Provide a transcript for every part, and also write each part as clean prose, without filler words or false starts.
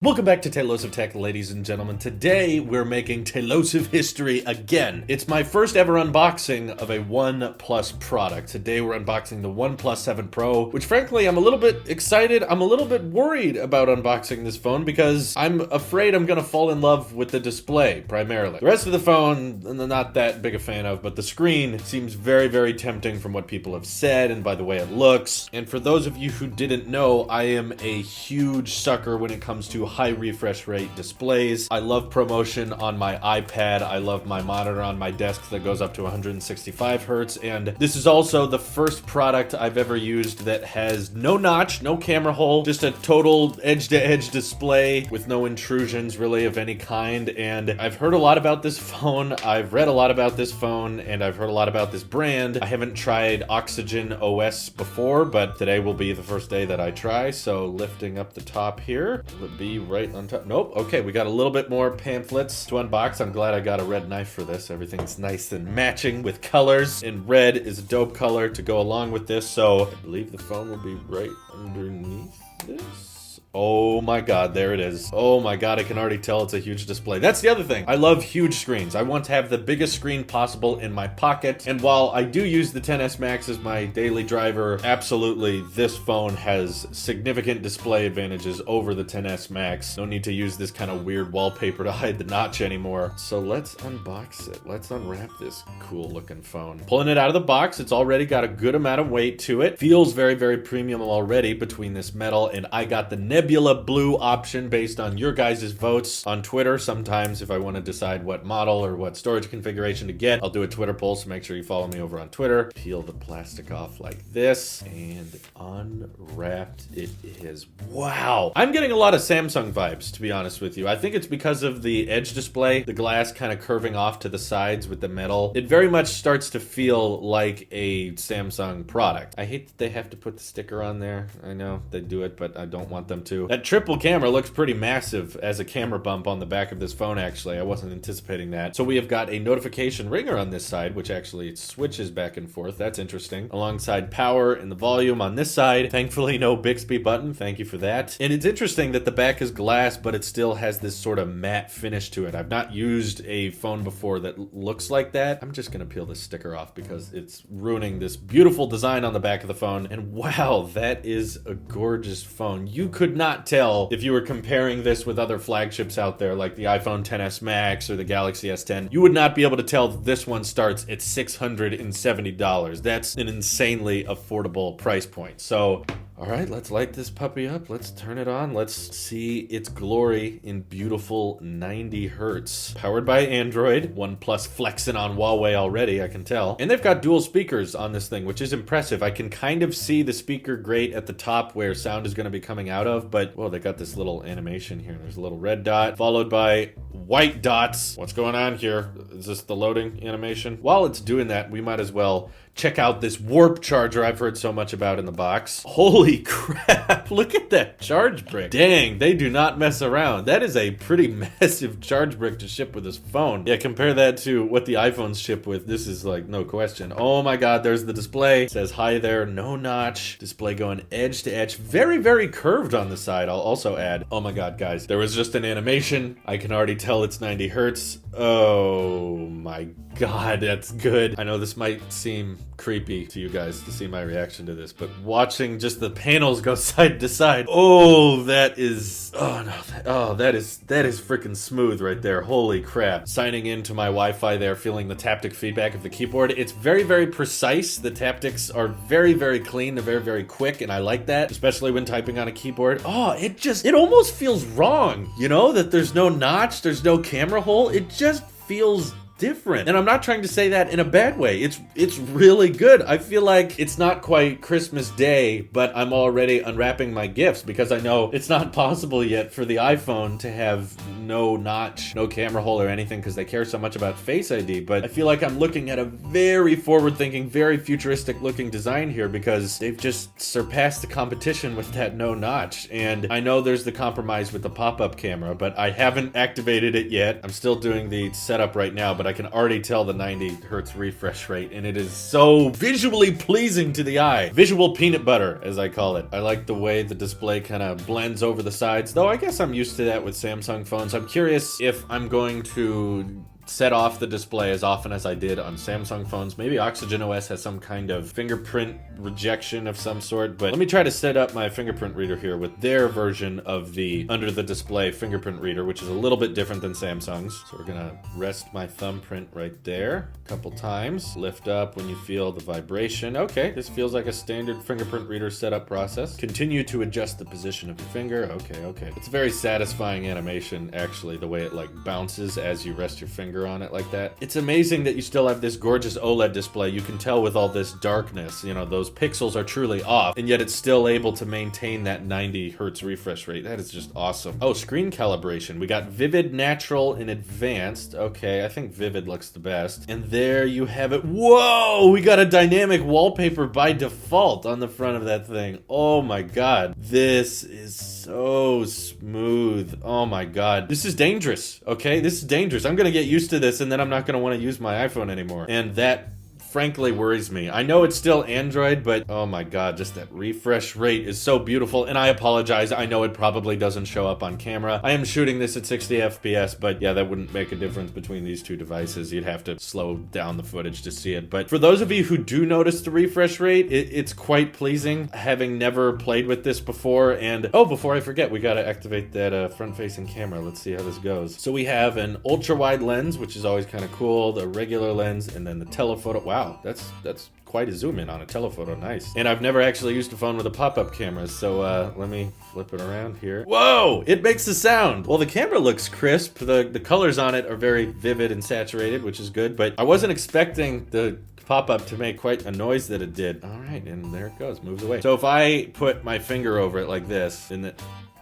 Welcome back to Talos of Tech, ladies and gentlemen. Today, we're making Talosive history again. It's my first ever unboxing of a OnePlus product. Today, we're unboxing the OnePlus 7 Pro, which frankly, I'm a little bit excited. I'm a little bit worried about unboxing this phone because I'm afraid I'm gonna fall in love with the display, primarily. The rest of the phone, I'm not that big a fan of, but the screen seems very, very tempting from what people have said and by the way it looks. And for those of you who didn't know, I am a huge sucker when it comes to high refresh rate displays. I love ProMotion on my iPad. I love my monitor on my desk that goes up to 165 hertz. And this is also the first product I've ever used that has no notch, no camera hole, just a total edge-to-edge display with no intrusions really of any kind. And I've heard a lot about this phone. I've read a lot about this phone, and I've heard a lot about this brand. I haven't tried Oxygen OS before, but today will be the first day that I try. So lifting up the top here, will it be right on top? Nope. Okay, we got a little bit more pamphlets to unbox. I'm glad I got a red knife for this. Everything's nice and matching with colors, and red is a dope color to go along with this. So I believe the phone will be right underneath this. Oh my god, there it is. Oh my god, I can already tell it's a huge display. That's the other thing. I love huge screens. I want to have the biggest screen possible in my pocket. And while I do use the XS Max as my daily driver, absolutely this phone has significant display advantages over the XS Max. No need to use this kind of weird wallpaper to hide the notch anymore. So let's unbox it. Let's unwrap this cool looking phone. Pulling it out of the box, it's already got a good amount of weight to it. Feels very, very premium already between this metal, and I got the Nebula blue option based on your guys' votes on Twitter. Sometimes if I want to decide what model or what storage configuration to get, I'll do a Twitter poll, so make sure you follow me over on Twitter. Peel the plastic off like this, and unwrapped it is. Wow! I'm getting a lot of Samsung vibes, to be honest with you. I think it's because of the edge display, the glass kind of curving off to the sides with the metal. It very much starts to feel like a Samsung product. I hate that they have to put the sticker on there. I know they do it, but I don't want them to. That triple camera looks pretty massive as a camera bump on the back of this phone, actually. I wasn't anticipating that. So we have got a notification ringer on this side, which actually switches back and forth. That's interesting. Alongside power and the volume on this side. Thankfully, no Bixby button. Thank you for that. And it's interesting that the back is glass, but it still has this sort of matte finish to it. I've not used a phone before that looks like that. I'm just gonna peel this sticker off because it's ruining this beautiful design on the back of the phone. And wow, that is a gorgeous phone. You could not tell if you were comparing this with other flagships out there like the iPhone XS Max or the Galaxy S10. You would not be able to tell that this one starts at $670. That's an insanely affordable price point. So all right, let's light this puppy up. Let's turn it on. Let's see its glory in beautiful 90 hertz. Powered by Android. OnePlus flexing on Huawei already, I can tell. And they've got dual speakers on this thing, which is impressive. I can kind of see the speaker grate at the top where sound is going to be coming out of, but, well, they got this little animation here. There's a little red dot, followed by white dots. What's going on here? Is this the loading animation? While it's doing that, we might as well check out this warp charger I've heard so much about in the box. Holy crap, look at that charge brick. Dang, they do not mess around. That is a pretty massive charge brick to ship with this phone. Yeah, compare that to what the iPhones ship with. This is like no question. Oh my god, there's the display. It says hi there, no notch. Display going edge to edge. Very, very curved on the side, I'll also add. Oh my god, guys, there was just an animation. I can already tell it's 90 hertz. Oh my god, that's good. I know this might seem creepy to you guys to see my reaction to this, but watching just the panels go side to side, oh, that is, oh no, that is freaking smooth right there. Holy crap. Signing into my Wi-Fi there, feeling the taptic feedback of the keyboard. It's very, very precise. The taptics are very, very clean. They're very, very quick, and I like that, especially when typing on a keyboard. Oh, it almost feels wrong, you know, that there's no notch, there's no camera hole. It just feels different. And I'm not trying to say that in a bad way. It's really good. I feel like it's not quite Christmas Day, but I'm already unwrapping my gifts because I know it's not possible yet for the iPhone to have no notch, no camera hole or anything because they care so much about Face ID. But I feel like I'm looking at a very forward-thinking, very futuristic-looking design here because they've just surpassed the competition with that no notch. And I know there's the compromise with the pop-up camera, but I haven't activated it yet. I'm still doing the setup right now, but I can already tell the 90 hertz refresh rate, and it is so visually pleasing to the eye. Visual peanut butter, as I call it. I like the way the display kind of blends over the sides, though I guess I'm used to that with Samsung phones. I'm curious if I'm going to set off the display as often as I did on Samsung phones. Maybe Oxygen OS has some kind of fingerprint rejection of some sort, but let me try to set up my fingerprint reader here with their version of the under the display fingerprint reader, which is a little bit different than Samsung's. So we're gonna rest my thumbprint right there a couple times. Lift up when you feel the vibration. Okay, this feels like a standard fingerprint reader setup process. Continue to adjust the position of your finger. Okay. It's a very satisfying animation, actually, the way it like bounces as you rest your finger on it like that. It's amazing that you still have this gorgeous OLED display. You can tell with all this darkness, you know, those pixels are truly off, and yet it's still able to maintain that 90 hertz refresh rate. That is just awesome. Oh, screen calibration. We got vivid, natural, and advanced. Okay, I think vivid looks the best. And there you have it. Whoa! We got a dynamic wallpaper by default on the front of that thing. Oh my god. This is so smooth. Oh my god. This is dangerous, okay? This is dangerous. I'm gonna get used to this, and then I'm not gonna want to use my iPhone anymore. And that frankly worries me. I know it's still Android, but oh my god, just that refresh rate is so beautiful. And I apologize, I know it probably doesn't show up on camera. I am shooting this at 60 FPS, but yeah, that wouldn't make a difference between these two devices. You'd have to slow down the footage to see it. But for those of you who do notice the refresh rate, it's quite pleasing, having never played with this before. And oh, before I forget, we gotta activate that front-facing camera. Let's see how this goes. So we have an ultra-wide lens, which is always kind of cool, the regular lens, and then the telephoto. Wow, that's quite a zoom in on a telephoto. Nice. And I've never actually used a phone with a pop-up camera, so let me flip it around here. Whoa! It makes a sound! Well, the camera looks crisp. The colors on it are very vivid and saturated, which is good, but I wasn't expecting the pop-up to make quite a noise that it did. All right, and there it goes, moves away. So if I put my finger over it like this, and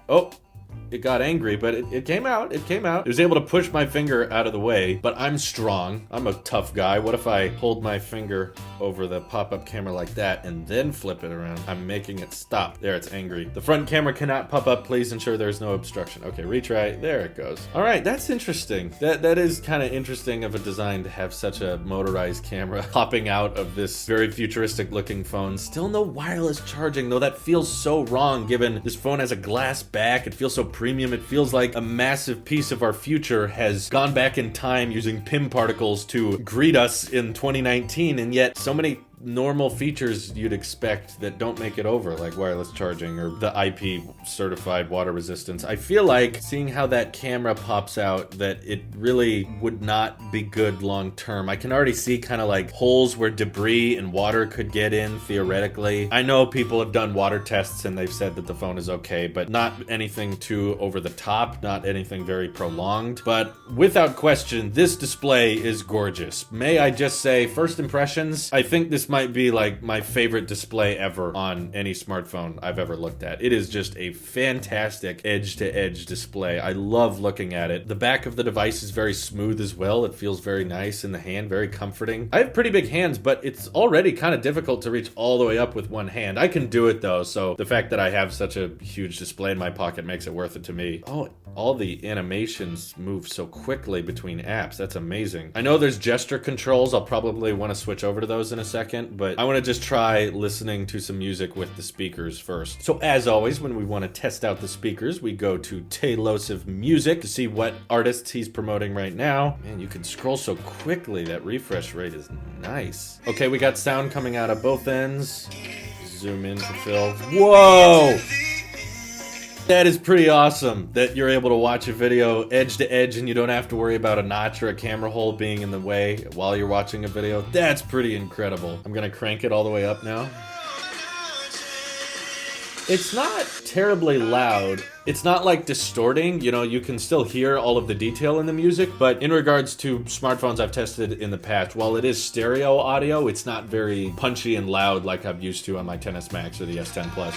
oh, it got angry, but it came out. It came out. It was able to push my finger out of the way, but I'm strong. I'm a tough guy. What if I hold my finger over the pop-up camera like that and then flip it around? I'm making it stop. There, it's angry. The front camera cannot pop up. Please ensure there's no obstruction. Okay, retry. There it goes. All right, that's interesting. That is kind of interesting of a design to have such a motorized camera popping out of this very futuristic looking phone. Still no wireless charging, though. That feels so wrong given this phone has a glass back. It feels so premium. It feels like a massive piece of our future has gone back in time using PIM particles to greet us in 2019, and yet so many normal features you'd expect that don't make it over, like wireless charging or the IP certified water resistance. I feel like seeing how that camera pops out, that it really would not be good long term. I can already see kind of like holes where debris and water could get in theoretically. I know people have done water tests and they've said that the phone is okay, but not anything too over the top, not anything very prolonged. But without question, this display is gorgeous. May I just say, first impressions, I think this might be like my favorite display ever on any smartphone I've ever looked at. It is just a fantastic edge-to-edge display. I love looking at it. The back of the device is very smooth as well. It feels very nice in the hand, very comforting. I have pretty big hands, but it's already kind of difficult to reach all the way up with one hand. I can do it though, so the fact that I have such a huge display in my pocket makes it worth it to me. Oh, all the animations move so quickly between apps. That's amazing. I know there's gesture controls. I'll probably want to switch over to those in a second, but I want to just try listening to some music with the speakers first. So as always, when we want to test out the speakers, we go to Tailosive Music to see what artists he's promoting right now. Man, you can scroll so quickly. That refresh rate is nice. Okay, we got sound coming out of both ends. Zoom in to fill. Whoa! That is pretty awesome that you're able to watch a video edge to edge and you don't have to worry about a notch or a camera hole being in the way while you're watching a video. That's pretty incredible. I'm gonna crank it all the way up now. It's not terribly loud. It's not like distorting, you know, you can still hear all of the detail in the music, but in regards to smartphones I've tested in the past, while it is stereo audio, it's not very punchy and loud like I'm used to on my XS Max or the S10 Plus.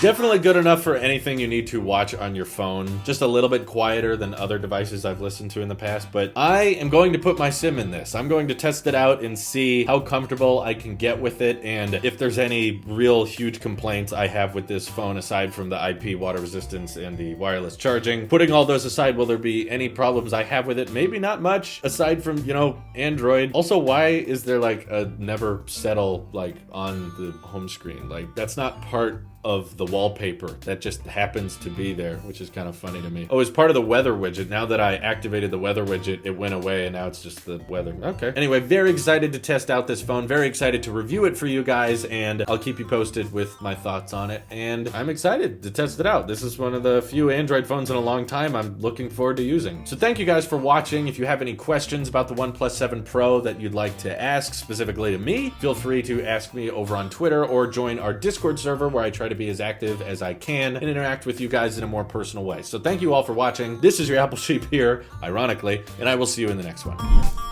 Definitely good enough for anything you need to watch on your phone. Just a little bit quieter than other devices I've listened to in the past, but I am going to put my SIM in this. I'm going to test it out and see how comfortable I can get with it, and if there's any real huge complaints I have with this phone aside from the IP water resistance and the wireless charging. Putting all those aside, will there be any problems I have with it? Maybe not much, aside from, you know, Android. Also, why is there like a never settle like on the home screen? Like, that's not part of the wallpaper. That just happens to be there, which is kind of funny to me. Oh, it's part of the weather widget. Now that I activated the weather widget, it went away and now it's just the weather. Okay. Anyway, very excited to test out this phone. Very excited to review it for you guys, and I'll keep you posted with my thoughts on it. And I'm excited to test it out. This is one of the few Android phones in a long time I'm looking forward to using. So thank you guys for watching. If you have any questions about the OnePlus 7 Pro that you'd like to ask specifically to me, feel free to ask me over on Twitter or join our Discord server where I try to be as active as I can and interact with you guys in a more personal way. So thank you all for watching. This is your Apple Sheep here, ironically, and I will see you in the next one.